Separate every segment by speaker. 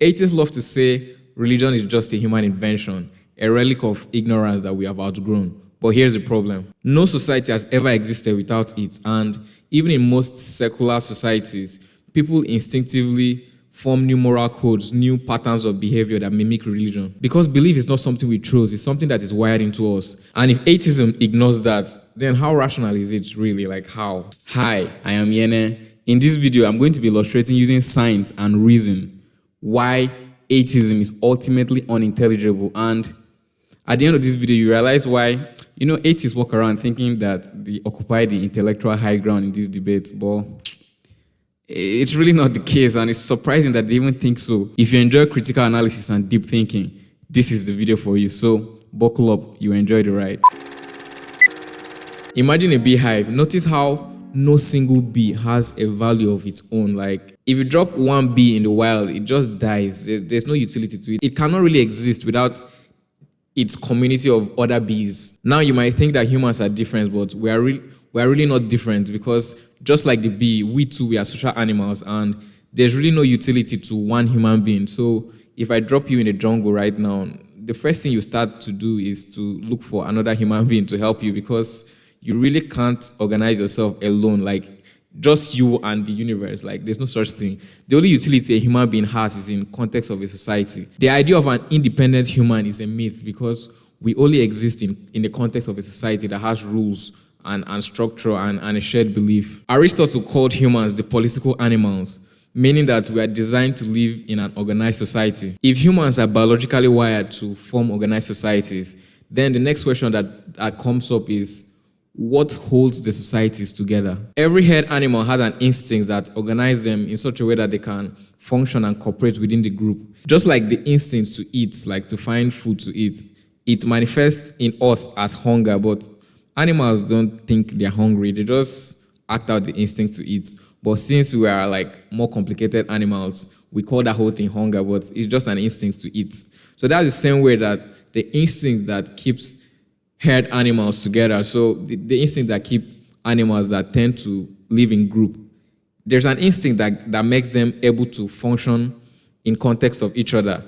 Speaker 1: Atheists love to say religion is just a human invention, a relic of ignorance that we have outgrown. But here's the problem. No society has ever existed without it, and even in most secular societies, people instinctively form new moral codes, new patterns of behavior that mimic religion. Because belief is not something we chose, it's something that is wired into us. And if atheism ignores that, then how rational is it really? Like how? Hi, I am Yene. In this video, I'm going to be illustrating using science and reason why atheism is ultimately unintelligible. And at the end of this video, you realize why, atheists walk around thinking that they occupy the intellectual high ground in this debate, but it's really not the case, and it's surprising that they even think so. If you enjoy critical analysis and deep thinking, this is the video for you. So buckle up, you enjoy the ride. Imagine a beehive. Notice how no single bee has a value of its own. Like if you drop one bee in the wild, it just dies. There's no utility to it. It cannot really exist without its community of other bees. Now you might think that humans are different, but we are really not different, because just like the bee, we are social animals, and there's really no utility to one human being. So if I drop you in the jungle right now, the first thing you start to do is to look for another human being to help you, because you really can't organize yourself alone, like just you and the universe. Like there's no such thing. The only utility a human being has is in context of a society. The idea of an independent human is a myth, because we only exist in the context of a society that has rules and structure and a shared belief. Aristotle called humans the political animals, meaning that we are designed to live in an organized society. If humans are biologically wired to form organized societies, then the next question that comes up is, what holds the societies together? Every herd animal has an instinct that organizes them in such a way that they can function and cooperate within the group. Just like the instincts to eat, like to find food to eat, it manifests in us as hunger, but animals don't think they're hungry. They just act out the instincts to eat. But since we are like more complicated animals, we call that whole thing hunger, but it's just an instinct to eat. So that's the same way that the instinct that keeps herd animals together. So the instinct that keep animals that tend to live in group, there's an instinct that makes them able to function in context of each other.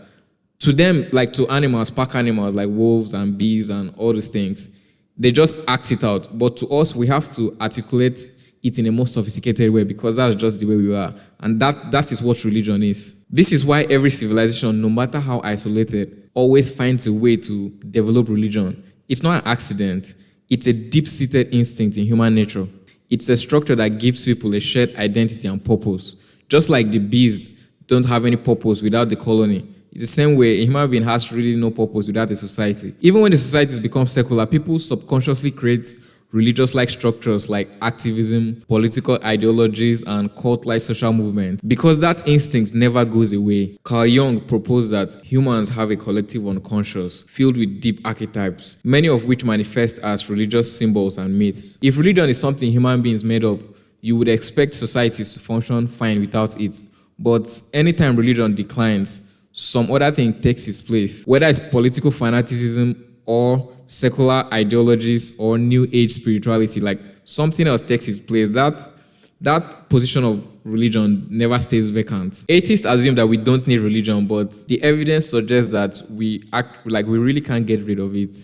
Speaker 1: To them, like to animals, pack animals like wolves and bees and all those things, they just act it out. But to us, we have to articulate it in a more sophisticated way, because that's just the way we are. And that is what religion is. This is why every civilization, no matter how isolated, always finds a way to develop religion. It's not an accident. It's a deep-seated instinct in human nature. It's a structure that gives people a shared identity and purpose. Just like the bees don't have any purpose without the colony, it's the same way a human being has really no purpose without a society. Even when the societies become secular, people subconsciously create religious-like structures like activism, political ideologies, and cult-like social movements, because that instinct never goes away. Carl Jung proposed that humans have a collective unconscious filled with deep archetypes, many of which manifest as religious symbols and myths. If religion is something human beings made up, you would expect societies to function fine without it. But anytime religion declines, some other thing takes its place, whether it's political fanaticism or secular ideologies or new age spirituality. Like something else takes its place. That position of religion never stays vacant. Atheists assume that we don't need religion, but the evidence suggests that we act like we really can't get rid of it.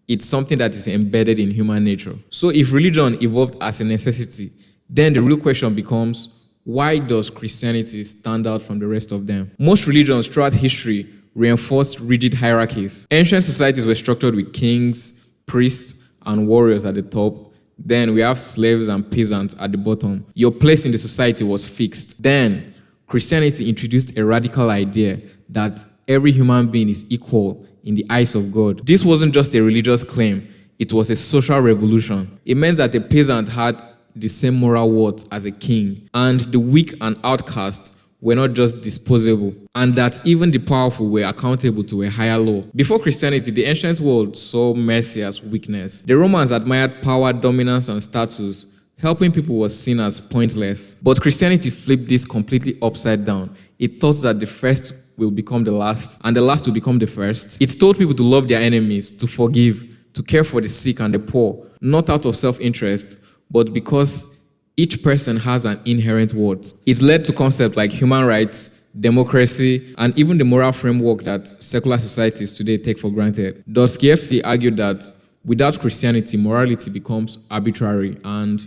Speaker 1: It's something that is embedded in human nature. So if religion evolved as a necessity, then the real question becomes, why does Christianity stand out from the rest of them? Most religions throughout history reinforced rigid hierarchies. Ancient societies were structured with kings, priests, and warriors at the top. Then we have slaves and peasants at the bottom. Your place in the society was fixed. Then Christianity introduced a radical idea that every human being is equal in the eyes of God. This wasn't just a religious claim, it was a social revolution. It meant that a peasant had the same moral worth as a king, and the weak and outcasts were not just disposable, and that even the powerful were accountable to a higher law. Before Christianity, the ancient world saw mercy as weakness. The Romans admired power, dominance, and status. Helping people was seen as pointless. But Christianity flipped this completely upside down. It taught that the first will become the last, and the last will become the first. It told people to love their enemies, to forgive, to care for the sick and the poor, not out of self-interest, but because each person has an inherent worth. It led to concepts like human rights, democracy, and even the moral framework that secular societies today take for granted. Dostoevsky argued that without Christianity, morality becomes arbitrary and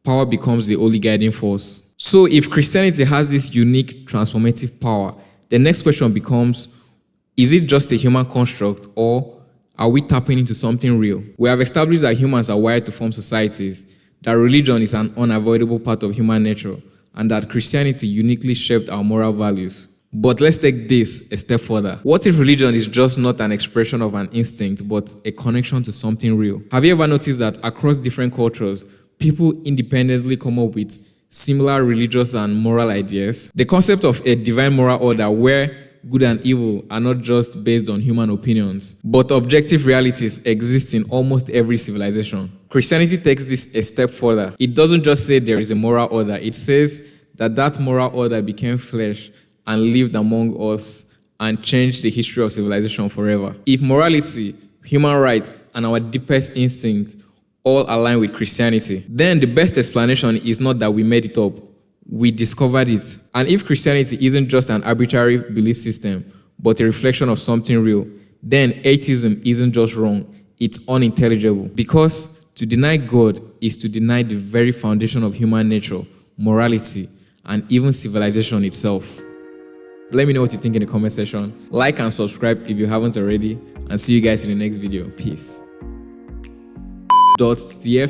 Speaker 1: power becomes the only guiding force. So if Christianity has this unique transformative power, the next question becomes, is it just a human construct, or are we tapping into something real? We have established that humans are wired to form societies, that religion is an unavoidable part of human nature, and that Christianity uniquely shaped our moral values. But let's take this a step further. What if religion is just not an expression of an instinct, but a connection to something real? Have you ever noticed that across different cultures, people independently come up with similar religious and moral ideas? The concept of a divine moral order where good and evil are not just based on human opinions, but objective realities exist in almost every civilization. Christianity takes this a step further. It doesn't just say there is a moral order, it says that that moral order became flesh and lived among us and changed the history of civilization forever. If morality, human rights, and our deepest instincts all align with Christianity, then the best explanation is not that we made it up, we discovered it. And if Christianity isn't just an arbitrary belief system, but a reflection of something real, then atheism isn't just wrong, it's unintelligible. Because to deny God is to deny the very foundation of human nature, morality, and even civilization itself. Let me know what you think in the comment section. Like and subscribe if you haven't already, and see you guys in the next video. Peace. .cfc.